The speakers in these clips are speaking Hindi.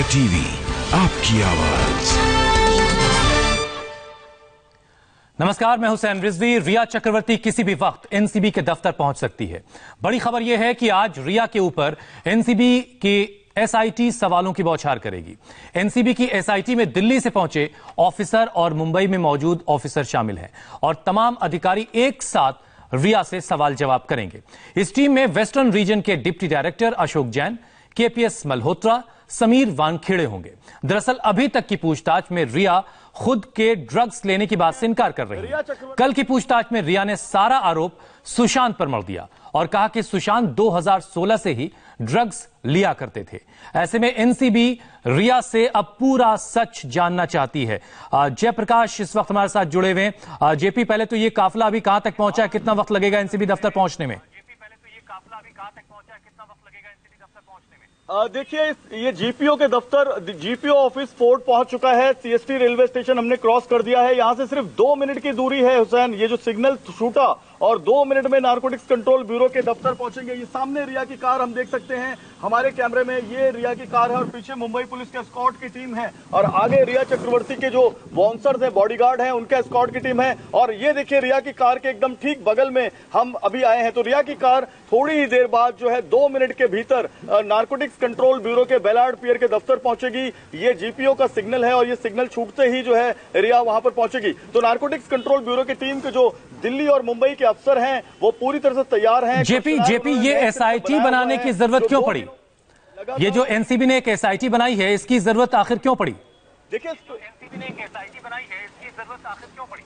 टीवी, आपकी आवाज। नमस्कार, मैं हुसैन रिजवी। रिया चक्रवर्ती किसी भी वक्त एनसीबी के दफ्तर पहुंच सकती है। बड़ी खबर यह है कि आज रिया के ऊपर एनसीबी की एसआईटी सवालों की बौछार करेगी। एनसीबी की एसआईटी में दिल्ली से पहुंचे ऑफिसर और मुंबई में मौजूद ऑफिसर शामिल हैं और तमाम अधिकारी एक साथ रिया से सवाल जवाब करेंगे। इस टीम में वेस्टर्न रीजन के deputy director Ashok Jain, KPS Malhotra, Sameer Wankhede होंगे। दरअसल अभी तक की पूछताछ में रिया खुद के ड्रग्स लेने की बात से इनकार कर रही है। कल की पूछताछ में रिया ने सारा आरोप सुशांत पर मढ़ दिया और कहा कि सुशांत 2016 से ही ड्रग्स लिया करते थे। ऐसे में एनसीबी रिया से अब पूरा सच जानना चाहती है। जयप्रकाश इस वक्त हमारे साथ जुड़े हुए हैं। जेपी, पहले तो ये काफिला अभी कहां तक पहुंचा है, कितना वक्त लगेगा एनसीबी दफ्तर पहुंचने में? देखिए, ये जीपीओ के दफ्तर, जीपीओ ऑफिस फोर्ट पहुंच चुका है। सीएसटी रेलवे स्टेशन हमने क्रॉस कर दिया है। यहां से सिर्फ 2 मिनट की दूरी है हुसैन। ये जो सिग्नल छूटा और 2 मिनट में नारकोटिक्स कंट्रोल ब्यूरो के दफ्तर पहुंचेंगे। ये सामने रिया की कार हम देख सकते हैं हमारे कैमरे में। ये रिया की कार है और पीछे मुंबई पुलिस के एस्कॉर्ट की टीम है और आगे रिया चक्रवर्ती के जो बाउंसर्स हैं, बॉडीगार्ड हैं, उनके एस्कॉर्ट की टीम है। और ये देखिए, रिया की कार के एकदम ठीक बगल में हम अभी आए हैं। तो रिया की कार थोड़ी ही देर बाद जो है 2 मिनट के भीतर नारकोटिक्स कंट्रोल ब्यूरो के बेलार्ड पियर के दफ्तर पहुंचेगी। ये जीपीओ का सिग्नल है और ये सिग्नल छूटते ही जो है रिया वहां पर पहुंचेगी। तो नारकोटिक्स कंट्रोल ब्यूरो की टीम के जो दिल्ली और मुंबई के अफसर हैं वो पूरी तरह से तैयार हैं। जेपी, ये एसआईटी बनाने की जरूरत क्यों पड़ी? ये जो एनसीबी ने एक एसआईटी बनाई है, इसकी जरूरत आखिर क्यों पड़ी? देखिए, एनसीबी ने एक एसआईटी बनाई है, इसकी जरूरत आखिर क्यों पड़ी?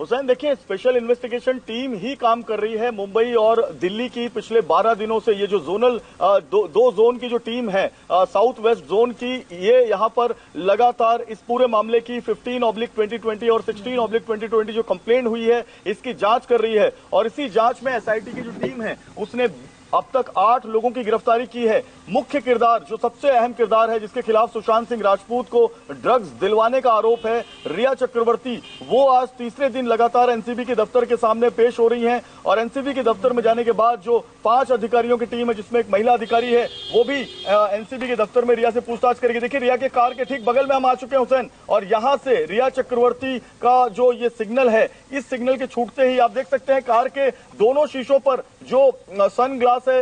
हुसैन, देखिए, स्पेशल इन्वेस्टिगेशन टीम ही काम कर रही है मुंबई और दिल्ली की। पिछले 12 दिनों से ये जो जोनल दो जोन की जो टीम है, साउथ वेस्ट जोन की, ये यहां पर लगातार इस पूरे मामले की 15/2020 और 16/2020 जो कंप्लेंट हुई है, इसकी जांच कर रही है। और इसी जांच में एसआईटी की जो टीम है उसने अब तक 8 लोगों की गिरफ्तारी की है। मुख्य किरदार, जो सबसे अहम किरदार है, जिसके खिलाफ सुशांत सिंह राजपूत को ड्रग्स दिलवाने का आरोप है, रिया चक्रवर्ती, वो आज तीसरे दिन लगातार एनसीबी के दफ्तर के सामने पेश हो रही हैं। और एनसीबी के दफ्तर में जाने के बाद जो 5 अधिकारियों की टीम है, जिसमें एक महिला अधिकारी है, वो भी एनसीबी के दफ्तर में रिया से पूछताछ करेगी। देखिए, रिया के कार के ठीक बगल में हम आ चुके हैं हुसैन, और यहां से रिया चक्रवर्ती का जो ये सिग्नल है, इस सिग्नल के छूटते ही आप देख सकते हैं कार के दोनों शीशों पर जो सन ग्लास है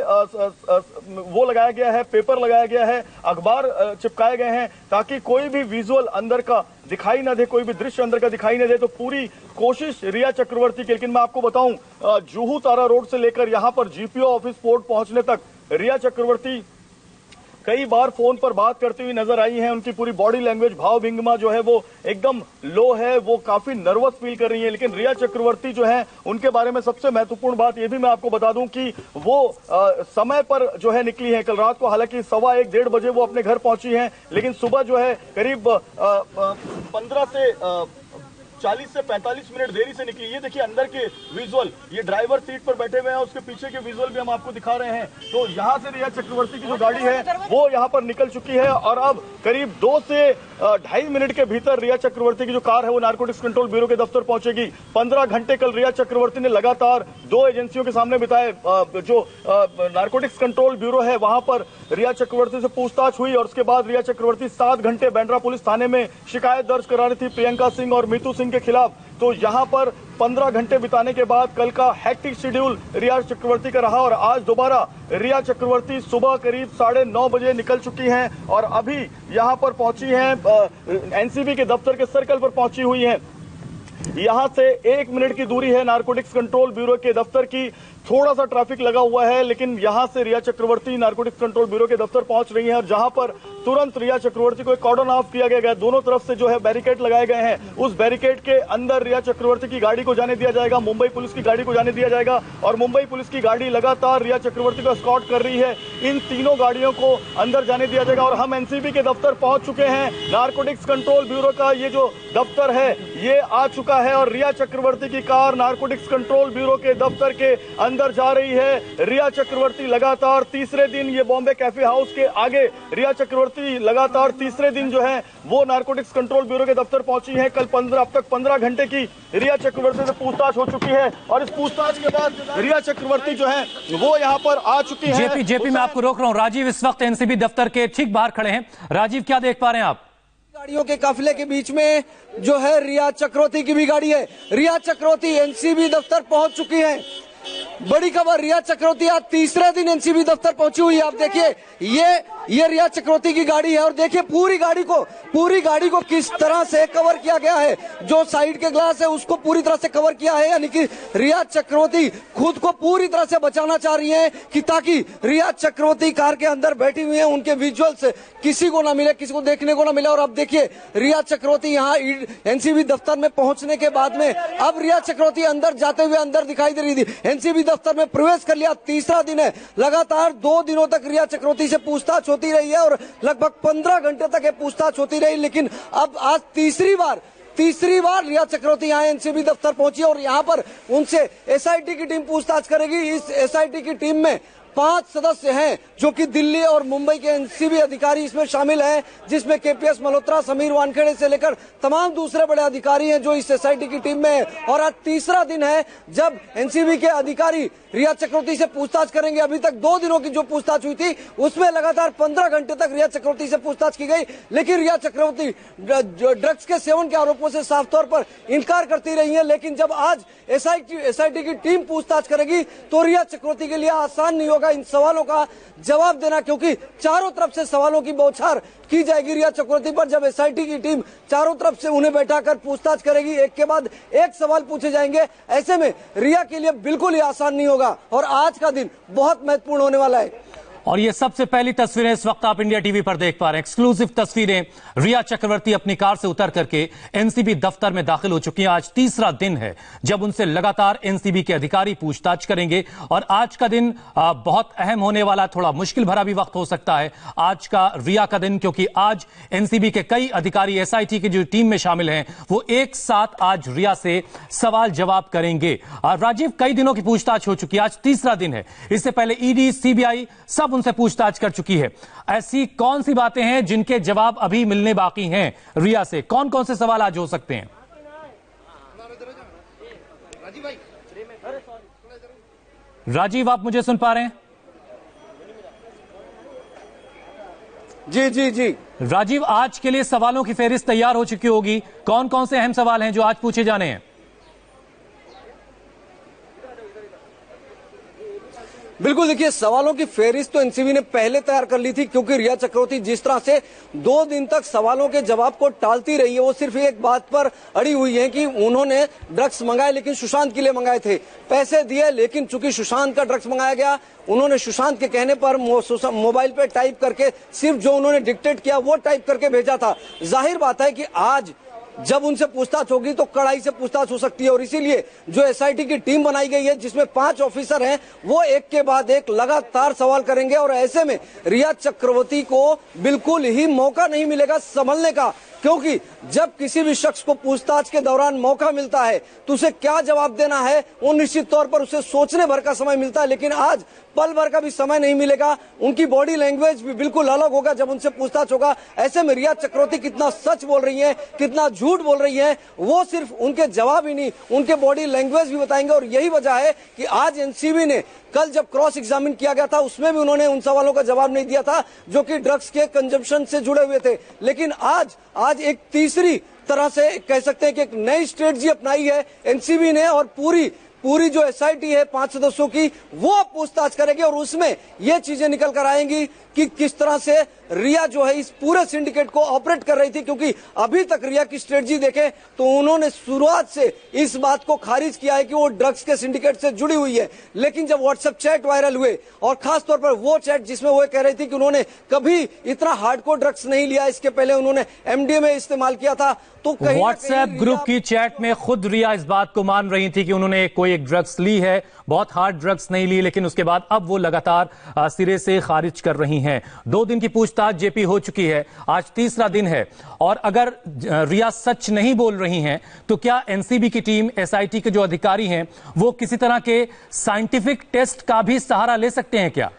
वो लगाया गया है, पेपर लगाया गया है, अखबार चिपकाए गए हैं ताकि कोई भी विजुअल अंदर का दिखाई न दे, कोई भी दृश्य अंदर का दिखाई न दे। तो पूरी कोशिश रिया चक्रवर्ती की। लेकिन मैं आपको बताऊं, जुहू तारा रोड से लेकर यहां पर जीपीओ ऑफिस फोर्ट पहुंचने तक रिया चक्रवर्ती कई बार फोन पर बात करती हुई नजर आई हैं। उनकी पूरी बॉडी लैंग्वेज, भाव भंगिमा जो है वो एकदम लो है, वो काफी नर्वस फील कर रही है। लेकिन रिया चक्रवर्ती जो है, उनके बारे में सबसे महत्वपूर्ण बात यह भी मैं आपको बता दूं कि वो समय पर जो है निकली है। कल रात को हालांकि 1:15-1:30 बजे वो अपने घर पहुंची हैं, लेकिन सुबह जो है करीब 15 से 40 से 45 मिनट देरी से निकली। ये देखिए अंदर के विजुअल, ये ड्राइवर सीट पर बैठे हुए हैं, उसके पीछे के विजुअल भी हम आपको दिखा रहे हैं। तो यहां से रिया चक्रवर्ती की जो गाड़ी है वो यहां पर निकल चुकी है और अब करीब 2 से 2.5 मिनट के भीतर रिया चक्रवर्ती की जो कार है वो नारकोटिक्स कंट्रोल ब्यूरो के दफ्तर पहुंचेगी। 15 घंटे कल रिया चक्रवर्ती ने लगातार 2 एजेंसियों के सामने बिताए। जो नारकोटिक्स कंट्रोल ब्यूरो है वहां पर रिया चक्रवर्ती से पूछताछ हुई और उसके बाद रिया चक्रवर्ती 7 घंटे बांद्रा पुलिस थाने में शिकायत दर्ज करा रही थी प्रियंका सिंह और मीतू सिंह के खिलाफ। तो यहां पर 15 घंटे बिताने के बाद कल का हेक्टिक शेड्यूल रिया चक्रवर्ती का रहा और आज दोबारा रिया चक्रवर्ती सुबह करीब 9:30 बजे निकल चुकी हैं और अभी यहां पर पहुंची हैं, एनसीबी के दफ्तर के सर्कल पर पहुंची हुई हैं। यहां से 1 मिनट की दूरी है नारकोटिक्स कंट्रोल ब्यूरो के दफ्तर की। थोड़ा सा ट्रैफिक लगा हुआ है, लेकिन यहां से रिया चक्रवर्ती नारकोटिक्स कंट्रोल ब्यूरो के दफ्तर पहुंच रही है और जहां पर तुरंत रिया चक्रवर्ती को एक कॉर्डन ऑफ किया गया है। दोनों तरफ से जो है बैरिकेड लगाए गए हैं। उस बैरिकेड के अंदर रिया चक्रवर्ती की गाड़ी को जाने दिया जाएगा, मुंबई पुलिस की गाड़ी को जाने दिया जाएगा और मुंबई पुलिस की गाड़ी लगातार रिया चक्रवर्ती को एस्कॉर्ट कर रही है। इन तीनों गाड़ियों को अंदर जाने दिया जाएगा और हम एनसीबी के दफ्तर पहुंच चुके हैं। नारकोटिक्स कंट्रोल ब्यूरो का ये जो दफ्तर है ये आ चुका है और रिया चक्रवर्ती की कार नारकोटिक्स कंट्रोल ब्यूरो के दफ्तर के अंदर अंदर जा रही है रिया चक्रवर्ती। लगातार तीसरे दिन ये बॉम्बे कैफे हाउस के आगे रिया चक्रवर्ती लगातार तीसरे दिन जो है वो नारकोटिक्स कंट्रोल ब्यूरो के दफ्तर पहुंची है। अब तक 15 घंटे की रिया चक्रवर्ती से पूछताछ हो चुकी है और इस पूछताछ के बाद रिया चक्रवर्ती जो है वो यहाँ पर आ चुकी है। जेपी मैं आपको रोक रहा हूँ। राजीव इस वक्त एनसीबी दफ्तर के ठीक बाहर खड़े हैं। राजीव, क्या देख पा रहे हैं आप? गाड़ियों के काफिले के बीच में जो है रिया चक्रवर्ती की भी गाड़ी है। रिया चक्रवर्ती एनसीबी दफ्तर पहुंच चुकी है। बड़ी खबर, रिया चक्रवर्ती आज तीसरे दिन एनसीबी दफ्तर पहुंची हुई है। आप देखिए ये रिया चक्रवर्ती की गाड़ी है और देखिए पूरी गाड़ी को किस तरह से कवर किया गया है। जो साइड के ग्लास है उसको पूरी तरह से कवर किया है, यानी कि रिया चक्रवर्ती खुद को पूरी तरह से बचाना चाह रही हैं कि ताकि रिया चक्रवर्ती कार के अंदर बैठी हुई है, उनके विजुअल्स किसी को ना मिले, किसी को देखने को ना मिले। और अब देखिए रिया चक्रवर्ती यहाँ एनसीबी दफ्तर में पहुंचने के बाद में अब रिया चक्रवर्ती अंदर जाते हुए अंदर दिखाई दे रही थी। एनसीबी दफ्तर में प्रवेश कर लिया। तीसरा दिन है। लगातार 2 दिनों तक रिया चक्रवर्ती से पूछताछ होती रही है और लगभग 15 घंटे तक ये पूछताछ होती रही, लेकिन अब आज तीसरी बार रिया चक्रवर्ती यहाँ एनसीबी दफ्तर पहुंची और यहाँ पर उनसे एसआईटी की टीम पूछताछ करेगी। इस एसआईटी की टीम में 5 सदस्य हैं जो कि दिल्ली और मुंबई के एनसीबी अधिकारी इसमें शामिल हैं, जिसमें केपीएस मल्होत्रा, समीर वानखेड़े से लेकर तमाम दूसरे बड़े अधिकारी हैं जो इस एसआईटी की टीम में है। और आज तीसरा दिन है जब एनसीबी के अधिकारी रिया चक्रवर्ती से पूछताछ करेंगे। अभी तक 2 दिनों की जो पूछताछ हुई थी उसमें लगातार 15 घंटे तक रिया चक्रवर्ती से पूछताछ की गई, लेकिन रिया चक्रवर्ती ड्रग्स के सेवन के आरोपों से साफ तौर पर इनकार करती रही है। लेकिन जब आज एसआईटी की टीम पूछताछ करेगी तो रिया चक्रवर्ती के लिए आसान नहीं होगा इन सवालों का जवाब देना, क्योंकि चारों तरफ से सवालों की बौछार की जाएगी रिया चक्रवर्ती पर। जब एसआईटी की टीम चारों तरफ से उन्हें बैठाकर पूछताछ करेगी, एक के बाद एक सवाल पूछे जाएंगे, ऐसे में रिया के लिए बिल्कुल ही आसान नहीं होगा और आज का दिन बहुत महत्वपूर्ण होने वाला है। और ये सबसे पहली तस्वीरें इस वक्त आप इंडिया टीवी पर देख पा रहे हैं। एक्सक्लूसिव तस्वीरें। रिया चक्रवर्ती अपनी कार से उतर करके एनसीबी दफ्तर में दाखिल हो चुकी हैं। आज तीसरा दिन है जब उनसे लगातार एनसीबी के अधिकारी पूछताछ करेंगे और आज का दिन बहुत अहम होने वाला, थोड़ा मुश्किल भरा भी वक्त हो सकता है आज का रिया का दिन, क्योंकि आज एनसीबी के कई अधिकारी एसआईटी की जो टीम में शामिल हैं वो एक साथ आज रिया से सवाल जवाब करेंगे। राजीव, कई दिनों की पूछताछ हो चुकी है, आज तीसरा दिन है। इससे पहले ईडी, सीबीआई सब उनसे पूछताछ कर चुकी है। ऐसी कौन सी बातें हैं जिनके जवाब अभी मिलने बाकी हैं रिया से? कौन कौन से सवाल आज हो सकते हैं? राजीव, आप मुझे सुन पा रहे हैं? जी राजीव, आज के लिए सवालों की फेहरिस्त तैयार हो चुकी होगी। कौन कौन से अहम सवाल हैं जो आज पूछे जाने हैं? बिल्कुल, देखिए सवालों की फेहरिस्त तो एनसीबी ने पहले तैयार कर ली थी, क्योंकि रिया चक्रवर्ती जिस तरह से 2 दिन तक सवालों के जवाब को टालती रही है, वो सिर्फ एक बात पर अड़ी हुई है कि उन्होंने ड्रग्स मंगाए, लेकिन सुशांत के लिए मंगाए थे, पैसे दिए, लेकिन चूंकि सुशांत का ड्रग्स मंगाया गया, उन्होंने सुशांत के कहने पर मोबाइल पे टाइप करके सिर्फ जो उन्होंने डिक्टेट किया वो टाइप करके भेजा था। जाहिर बात है कि आज जब उनसे पूछताछ होगी तो कड़ाई से पूछताछ हो सकती है और इसीलिए जो एसआईटी की टीम बनाई गई है, जिसमें 5 ऑफिसर हैं, वो एक के बाद एक लगातार सवाल करेंगे और ऐसे में रिया चक्रवर्ती को बिल्कुल ही मौका नहीं मिलेगा संभलने का, क्योंकि जब किसी भी शख्स को पूछताछ के दौरान मौका मिलता है तो उसे क्या जवाब देना है वो निश्चित तौर पर उसे सोचने भर का समय मिलता है, लेकिन आज पल भर का भी समय नहीं मिलेगा। उनकी बॉडी लैंग्वेज भी बिल्कुल अलग होगा जब उनसे पूछताछ होगा। ऐसे में रिया चक्रवर्ती कितना सच बोल रही है, कितना झूठ बोल रही है, वो सिर्फ उनके जवाब ही नहीं, उनके बॉडी लैंग्वेज भी बताएंगे। और यही वजह है कि आज एनसीबी ने कल जब क्रॉस एग्जामिन किया गया था उसमें भी उन्होंने उन सवालों का जवाब नहीं दिया था जो कि ड्रग्स के कंजम्पशन से जुड़े हुए थे, लेकिन आज एक तीसरी तरह से कह सकते हैं कि एक नई स्ट्रेटजी अपनाई है एनसीबी ने और पूरी जो एसआईटी है 5 सदस्यों की वो पूछताछ करेगी और उसमें ये चीजें निकल कर आएंगी कि किस तरह से रिया जो है इस पूरे सिंडिकेट को ऑपरेट कर रही थी, क्योंकि अभी तक रिया की स्ट्रेटजी देखें तो उन्होंने शुरुआत से इस बात को खारिज किया है कि वो ड्रग्स के सिंडिकेट से जुड़ी हुई है, लेकिन जब व्हाट्सएप चैट वायरल हुए और खास तौर पर वो चैट जिसमें वो कह रही थी कि उन्होंने कभी इतना हार्डकोर ड्रग्स नहीं लिया, इसके पहले उन्होंने एमडीएमए इस्तेमाल किया था, तो व्हाट्सएप ग्रुप की चैट में खुद रिया इस बात को मान रही थी कि उन्होंने कोई कोई एक ड्रग्स ली है, बहुत हार्ड ड्रग्स नहीं ली, लेकिन उसके बाद अब वो लगातार सिरे से खारिज कर रही हैं। 2 दिन की पूछताछ जेपी हो चुकी है, आज तीसरा दिन है, और अगर रिया सच नहीं बोल रही हैं तो क्या एनसीबी की टीम, एसआईटी के जो अधिकारी हैं, वो किसी तरह के साइंटिफिक टेस्ट का भी सहारा ले सकते हैं क्या?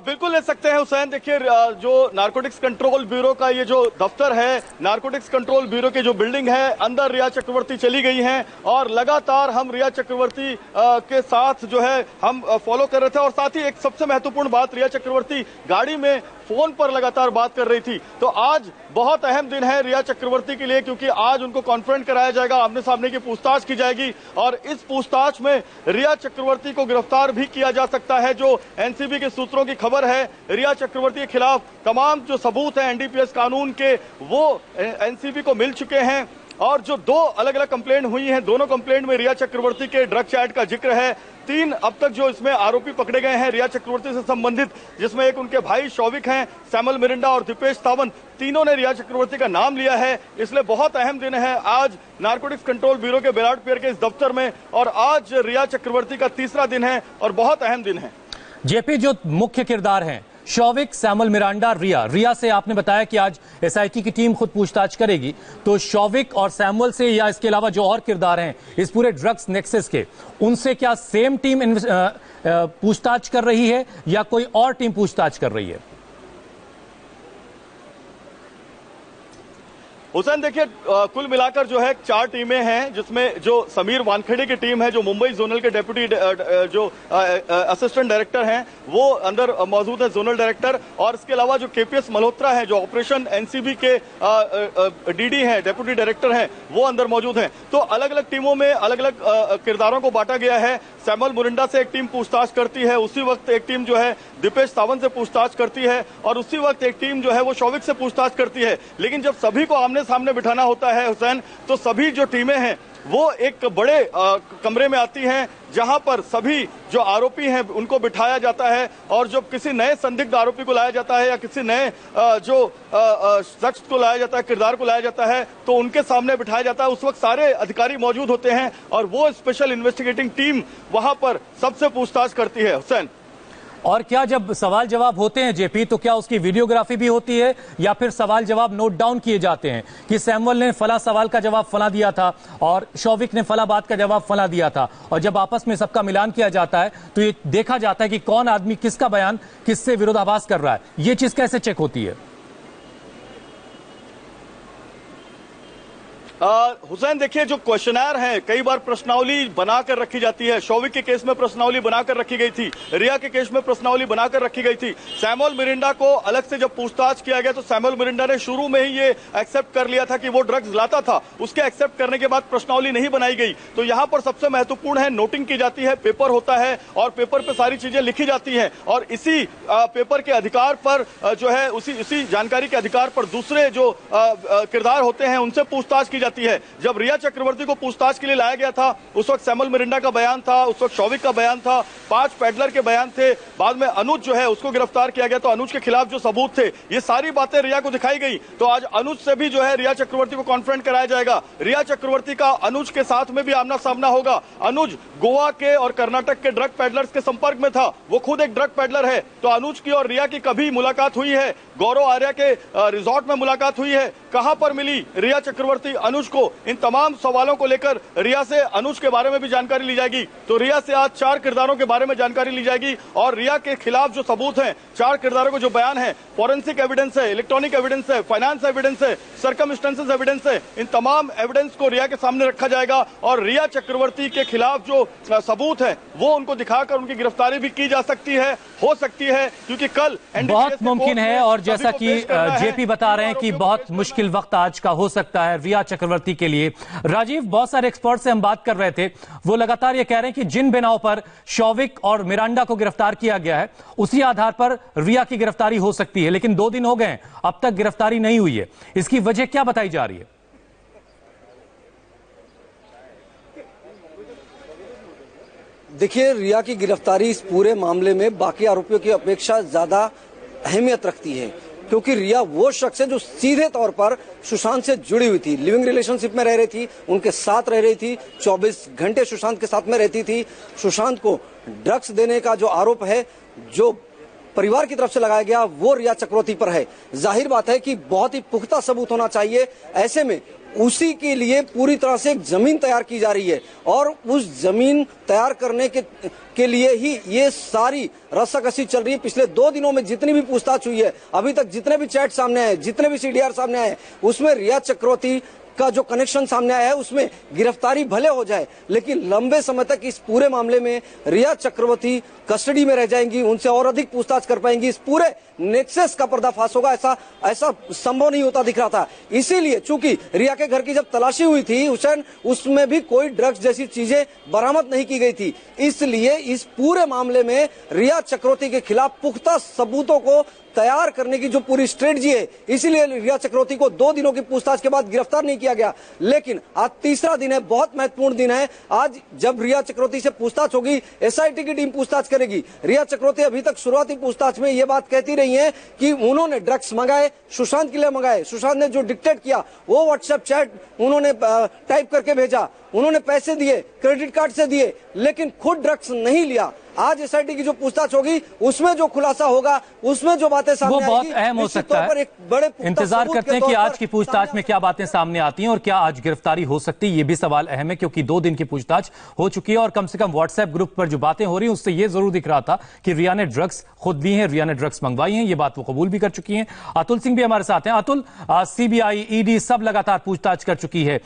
बिल्कुल ले सकते हैं हुसैन। देखिए, जो नारकोटिक्स कंट्रोल ब्यूरो का ये जो दफ्तर है, नारकोटिक्स कंट्रोल ब्यूरो की जो बिल्डिंग है, अंदर रिया चक्रवर्ती चली गई हैं और लगातार हम रिया चक्रवर्ती के साथ जो है हम फॉलो कर रहे थे। और साथ ही एक सबसे महत्वपूर्ण बात, रिया चक्रवर्ती गाड़ी में फोन पर लगातार बात कर रही थी। तो आज बहुत अहम दिन है रिया चक्रवर्ती के लिए, क्योंकि आज उनको कॉन्फ्रेंट कराया जाएगा, आमने सामने की पूछताछ की जाएगी और इस पूछताछ में रिया चक्रवर्ती को गिरफ्तार भी किया जा सकता है। जो एनसीबी के सूत्रों की खबर है, रिया चक्रवर्ती के खिलाफ तमाम जो सबूत हैं एनडीपीएस कानून के, वो एनसीबी को मिल चुके हैं। और जो 2 अलग अलग कंप्लेंट हुई हैं, दोनों कंप्लेंट में रिया चक्रवर्ती के ड्रग चैट का जिक्र है। 3 अब तक जो इसमें आरोपी पकड़े गए हैं रिया चक्रवर्ती से संबंधित, जिसमें एक उनके भाई शौविक हैं, सैमुअल मिरिंडा और दीपेश सावंत, तीनों ने रिया चक्रवर्ती का नाम लिया है। इसलिए बहुत अहम दिन है आज नारकोटिक्स कंट्रोल ब्यूरो के बेलाड पियर के इस दफ्तर में, और आज रिया चक्रवर्ती का तीसरा दिन है और बहुत अहम दिन है। जेपी, जो मुख्य किरदार हैं शौविक, सैमुअल मिरांडा, रिया से आपने बताया कि आज एसआईटी की टीम खुद पूछताछ करेगी, तो शौविक और सैमुअल से या इसके अलावा जो और किरदार हैं इस पूरे ड्रग्स नेक्सस के, उनसे क्या सेम टीम पूछताछ कर रही है या कोई और टीम पूछताछ कर रही है? हुसैन, देखिए, कुल मिलाकर जो है 4 टीमें हैं, जिसमें जो समीर वानखेड़े की टीम है, जो मुंबई जोनल के डेप्यूटी जो असिस्टेंट डायरेक्टर हैं, वो अंदर मौजूद है, जोनल डायरेक्टर। और इसके अलावा जो केपीएस मल्होत्रा है, जो ऑपरेशन एनसीबी के डीडी हैं, डेप्यूटी डायरेक्टर हैं, वो अंदर मौजूद हैं। तो अलग अलग टीमों में अलग अलग किरदारों को बांटा गया है। सैमुअल मिरिंडा से एक टीम पूछताछ करती है, उसी वक्त एक टीम जो है दीपेश सावंत से पूछताछ करती है, और उसी वक्त एक टीम जो है वो शौविक से पूछताछ करती है। लेकिन जब सभी को आमने सामने बिठाना होता है हुसैन, तो सभी जो टीमें हैं वो एक बड़े कमरे में आती हैं, जहां पर सभी जो आरोपी हैं उनको बिठाया जाता है, और जब किसी नए संदिग्ध आरोपी को लाया जाता है या किसी नए जो शख्स को लाया जाता है, किरदार को लाया जाता है, तो उनके सामने बिठाया जाता है। उस वक्त सारे अधिकारी मौजूद होते हैं और वो स्पेशल इन्वेस्टिगेटिंग टीम वहां पर सबसे पूछताछ करती है हुसैन। और क्या जब सवाल जवाब होते हैं जेपी, तो क्या उसकी वीडियोग्राफी भी होती है या फिर सवाल जवाब नोट डाउन किए जाते हैं कि सैमुअल ने फला सवाल का जवाब फला दिया था और शौविक ने फला बात का जवाब फला दिया था, और जब आपस में सबका मिलान किया जाता है तो ये देखा जाता है कि कौन आदमी किसका बयान किससे विरोधाभास कर रहा है? ये चीज कैसे चेक होती है? हुसैन, देखिए, जो क्वेश्चनर है, कई बार प्रश्नावली बनाकर रखी जाती है। शौविक के केस में प्रश्नावली बनाकर रखी गई थी, रिया के केस में प्रश्नावली बनाकर रखी गई थी। सैमुअल मिरिंडा को अलग से जब पूछताछ किया गया तो सैमुअल मिरिंडा ने शुरू में ही ये एक्सेप्ट कर लिया था कि वो ड्रग्स लाता था। उसके एक्सेप्ट करने के बाद प्रश्नावली नहीं बनाई गई। तो यहां पर सबसे महत्वपूर्ण है, नोटिंग की जाती है, पेपर होता है और पेपर पे सारी चीजें लिखी जाती हैं, और इसी पेपर के अधिकार पर जो है उसी जानकारी के अधिकार पर दूसरे जो किरदार होते हैं उनसे पूछताछ की जाती है। जब रिया चक्रवर्ती को पूछताछ के लिए लाया गया था, उस वक्त सैमुअल मिरिंडा का बयान था, उस वक्त शौविक का बयान था, 5 पैडलर के बयान थे। बाद में अनुज जो है उसको गिरफ्तार किया गया, तो अनुज के खिलाफ जो सबूत थे, ये सारी बातें रिया को दिखाई गई। तो आज अनुज से भी जो है रिया चक्रवर्ती को कॉन्फ्रेंट कराया जाएगा। रिया चक्रवर्ती का अनुज के साथ में भी आमना सामना होगा। अनुज गोवा के और कर्नाटक के ड्रग पैडलर्स के संपर्क में था, वो खुद एक ड्रग पैडलर है। तो अनुज की और रिया की कभी मुलाकात हुई है? गौरव आर्या के रिजॉर्ट में मुलाकात हुई है। कहां पर मिली रिया चक्रवर्ती अनुज को? इन तमाम सवालों को लेकर रिया से अनुज के बारे में भी जानकारी ली जाएगी। तो रिया से आज 4 किरदारों के बारे में जानकारी ली जाएगी, और रिया के खिलाफ जो सबूत हैं, 4 किरदारों को जो बयान है, फॉरेंसिक एविडेंस है, इलेक्ट्रॉनिक एविडेंस है, फाइनेंस एविडेंस है, सर्कमस्टेंसेस एविडेंस है, इन तमाम एविडेंस को रिया के सामने रखा जाएगा, और रिया चक्रवर्ती के खिलाफ जो सबूत है वो उनको दिखाकर उनकी गिरफ्तारी भी की जा सकती है, हो सकती है, क्योंकि कल बहुत मुमकिन है। और जैसा कि जेपी बता रहे हैं कि बहुत मुश्किल वक्त आज का हो सकता है रिया चक्रवर्ती के लिए। राजीव, बहुत सारे एक्सपर्ट से हम बात कर रहे थे, वो लगातार ये कह रहे हैं कि जिन बिनाओं पर शौविक और मिरांडा को गिरफ्तार किया गया है उसी आधार पर रिया की गिरफ्तारी हो सकती है, लेकिन 2 दिन हो गए अब तक गिरफ्तारी नहीं हुई है। इसकी वजह क्या बताई जा रही है? देखिए, रिया की गिरफ्तारी इस पूरे मामले में बाकी आरोपियों की अपेक्षा ज्यादा अहमियत रखती है। क्योंकि रिया वो शख्स है जो सीधे तौर पर सुशांत से जुड़ी हुई थी, लिविंग रिलेशनशिप में रह रही थी, उनके साथ रह रही थी, 24 घंटे सुशांत के साथ में रहती थी। सुशांत को ड्रग्स देने का जो आरोप है, जो परिवार की तरफ से लगाया गया, वो रिया चक्रवर्ती पर है। जाहिर बात है कि बहुत ही पुख्ता सबूत होना चाहिए। ऐसे में उसी के लिए पूरी तरह से एक जमीन तैयार की जा रही है और उस जमीन तैयार करने के लिए ही ये सारी रस्साकसी चल रही है। पिछले 2 दिनों में जितनी भी पूछताछ हुई है, अभी तक जितने भी चैट सामने आए, जितने भी सीडीआर सामने आए, उसमें रिया चक्रवर्ती का जो कनेक्शन सामने आया है, उसमें गिरफ्तारी भले हो जाए, लेकिन लंबे समय तक इस पूरे मामले में रिया चक्रवर्ती कस्टडी में रह जाएंगी, उनसे और अधिक पूछताछ कर पाएंगी। इस पूरे नेक्सस का पर्दाफाश होगा, ऐसा संभव नहीं होता दिख रहा था। इसीलिए चूंकि रिया के घर की जब तलाशी हुई थी हुसैन, उसमें भी कोई ड्रग्स जैसी चीजें बरामद नहीं की गई थी। इसलिए इस पूरे मामले में रिया चक्रवर्ती के खिलाफ पुख्ता सबूतों को तैयार करने की जो पूरी स्ट्रेटजी है, इसीलिए रिया चक्रवर्ती को 2 दिनों की पूछताछ के बाद गिरफ्तार नहीं किया गया। लेकिन आज तीसरा दिन है, बहुत महत्वपूर्ण दिन है। आज जब रिया चक्रवर्ती से पूछताछ होगी, एसआईटी की टीम पूछताछ करेगी। रिया चक्रवर्ती अभी तक शुरुआती पूछताछ में ये बात कहती रही है कि उन्होंने ड्रग्स मंगाए, सुशांत के लिए मंगाए, सुशांत ने जो डिक्टेट किया वो व्हाट्सएप चैट उन्होंने टाइप करके भेजा, उन्होंने पैसे दिए, क्रेडिट कार्ड से दिए, लेकिन खुद ड्रग्स नहीं लिया। आज एसआईटी की जो पूछताछ होगी, उसमें जो खुलासा होगा, उसमें जो बातें सामने वो बहुत आएगी, अहम हो सकता है। एक बड़े इंतजार करते हैं कि आज की पूछताछ में क्या बातें सामने आती हैं और क्या आज गिरफ्तारी हो सकती है। ये भी सवाल अहम है, क्योंकि 2 दिन की पूछताछ हो चुकी है और कम से कम व्हाट्सएप ग्रुप पर जो बातें हो रही हैं, उससे ये जरूर दिख रहा था कि रिया ने ड्रग्स खुद ली हैं, रिया ने ड्रग्स मंगवाई हैं। ये बात वो कबूल भी कर चुकी हैं। अतुल सिंह भी हमारे साथ हैं। अतुल, सीबीआई, ईडी सब लगातार पूछताछ कर चुकी है।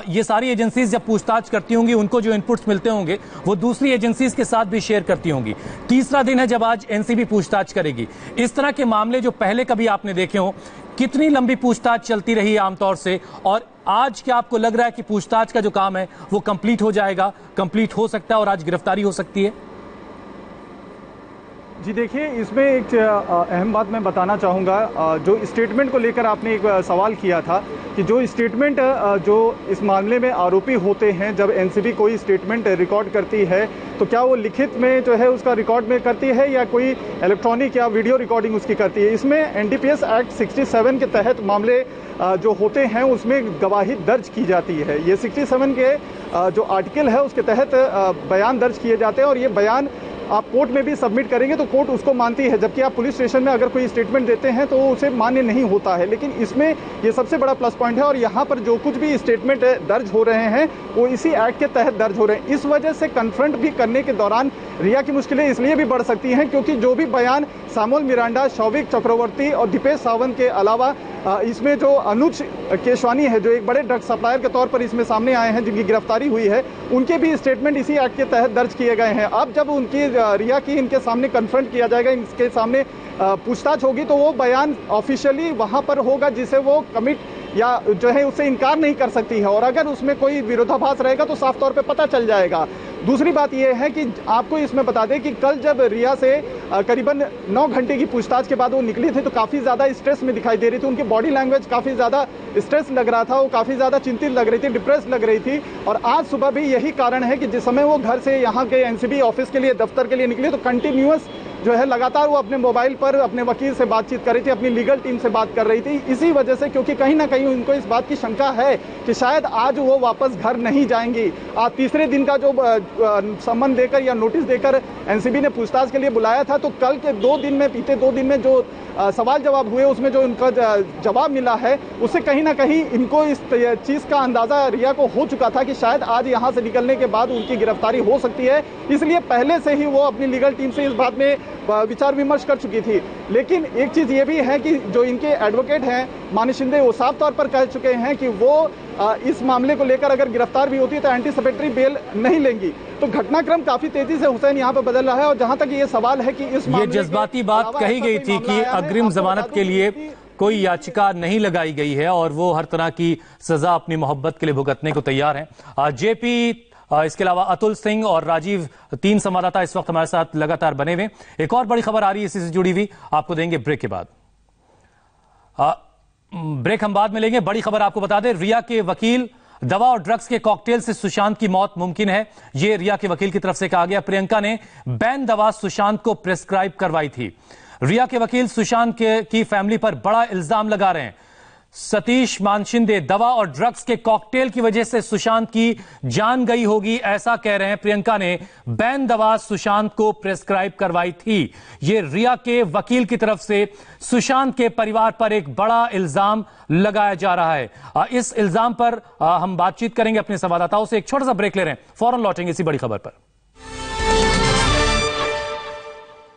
ये सारी एजेंसीज जब पूछताछ करती होंगी, उनको जो इनपुट्स मिलते होंगे वो दूसरी एजेंसीज के साथ भी शेयर करती होंगी। तीसरा दिन है जब आज एनसीबी पूछताछ करेगी। इस तरह के मामले जो पहले कभी आपने देखे हो, कितनी लंबी पूछताछ चलती रही है आमतौर से, और आज क्या आपको लग रहा है कि पूछताछ का जो काम है वो कंप्लीट हो जाएगा, कंप्लीट हो सकता है और आज गिरफ्तारी हो सकती है? जी देखिए, इसमें एक अहम बात मैं बताना चाहूँगा। जो स्टेटमेंट को लेकर आपने एक सवाल किया था कि जो स्टेटमेंट जो इस मामले में आरोपी होते हैं, जब एनसीबी कोई स्टेटमेंट रिकॉर्ड करती है तो क्या वो लिखित में जो है उसका रिकॉर्ड में करती है या कोई इलेक्ट्रॉनिक या वीडियो रिकॉर्डिंग उसकी करती है। इसमें एनडीपीएस एक्ट 67 के तहत मामले जो होते हैं उसमें गवाही दर्ज की जाती है। ये 67 के जो आर्टिकल है उसके तहत बयान दर्ज किए जाते हैं और ये बयान आप कोर्ट में भी सबमिट करेंगे तो कोर्ट उसको मानती है, जबकि आप पुलिस स्टेशन में अगर कोई स्टेटमेंट देते हैं तो उसे मान्य नहीं होता है। लेकिन इसमें ये सबसे बड़ा प्लस पॉइंट है और यहाँ पर जो कुछ भी स्टेटमेंट दर्ज हो रहे हैं वो इसी एक्ट के तहत दर्ज हो रहे हैं। इस वजह से कन्फ्रंट भी करने के दौरान रिया की मुश्किलें इसलिए भी बढ़ सकती हैं क्योंकि जो भी बयान सामुएल मिरांडा, शौविक चक्रवर्ती और दीपेश सावंत के अलावा इसमें जो अनुज केशवानी है, जो एक बड़े ड्रग सप्लायर के तौर पर इसमें सामने आए हैं, जिनकी गिरफ्तारी हुई है, उनके भी स्टेटमेंट इसी एक्ट के तहत दर्ज किए गए हैं। अब जब उनकी रिया की इनके सामने कन्फ्रंट किया जाएगा, इनके सामने पूछताछ होगी तो वो बयान ऑफिशियली वहां पर होगा जिसे वो कमिट या जो है उससे इनकार नहीं कर सकती है, और अगर उसमें कोई विरोधाभास रहेगा तो साफ तौर पे पता चल जाएगा। दूसरी बात यह है कि आपको इसमें बता दें कि कल जब रिया से करीबन 9 घंटे की पूछताछ के बाद वो निकली थी तो काफ़ी ज़्यादा स्ट्रेस में दिखाई दे रही थी। उनकी बॉडी लैंग्वेज काफ़ी ज़्यादा स्ट्रेस लग रहा था, वो काफ़ी ज़्यादा चिंतित लग रही थी, डिप्रेस लग रही थी। और आज सुबह भी यही कारण है कि जिस समय वो घर से यहाँ के एनसीबी ऑफिस के लिए, दफ्तर के लिए निकली तो कंटिन्यूअस जो है लगातार वो अपने मोबाइल पर अपने वकील से बातचीत कर रही थी, अपनी लीगल टीम से बात कर रही थी। इसी वजह से, क्योंकि कहीं ना कहीं उनको इस बात की शंका है कि शायद आज वो वापस घर नहीं जाएंगी। आज तीसरे दिन का जो सम्मन देकर या नोटिस देकर एनसीबी ने पूछताछ के लिए बुलाया था, तो कल के 2 दिन में, बीते 2 दिन में जो सवाल जवाब हुए उसमें जो उनका जवाब मिला है उससे कहीं ना कहीं इनको इस चीज़ का अंदाज़ा रिया को हो चुका था कि शायद आज यहाँ से निकलने के बाद उनकी गिरफ्तारी हो सकती है। इसलिए पहले से ही वो अपनी लीगल टीम से इस बात में विचार विमर्श कर चुकी थी। लेकिन एक चीज़ ये भी है कि जो इनके एडवोकेट हैं मानी शिंदे, वो साफ तौर पर कह चुके हैं कि वो इस मामले को लेकर अगर गिरफ्तार भी होती है तो एंटीसिपेटरी बेल नहीं लेंगी। तो घटनाक्रम काफी तेजी से हुसैन यहाँ पर बदल रहा है। और जहां तक ये सवाल है कि इस ये जज्बाती बात कही गई थी कि अग्रिम जमानत के लिए कोई याचिका नहीं लगाई गई है और वो हर तरह की सजा अपनी मोहब्बत के लिए भुगतने को तैयार हैं। जेपी, इसके अलावा अतुल सिंह और राजीव, 3 संवाददाता इस वक्त हमारे साथ लगातार बने हुए। एक और बड़ी खबर आ रही है इसी से जुड़ी हुई, आपको देंगे ब्रेक के बाद। ब्रेक हम बाद में लेंगे। बड़ी खबर आपको बता दें, रिया के वकील, दवा और ड्रग्स के कॉकटेल से सुशांत की मौत मुमकिन है, यह रिया के वकील की तरफ से कहा गया। प्रियंका ने बैन दवा सुशांत को प्रेस्क्राइब करवाई थी। रिया के वकील सुशांत की फैमिली पर बड़ा इल्जाम लगा रहे हैं। सतीश मानशिंदे दवा और ड्रग्स के कॉकटेल की वजह से सुशांत की जान गई होगी, ऐसा कह रहे हैं। प्रियंका ने बैन दवा सुशांत को प्रेस्क्राइब करवाई थी। ये रिया के वकील की तरफ से सुशांत के परिवार पर एक बड़ा इल्जाम लगाया जा रहा है। इस इल्जाम पर हम बातचीत करेंगे अपने संवाददाताओं से। एक छोटा सा ब्रेक ले रहे हैं, फौरन लौटेंगे इसी बड़ी खबर पर।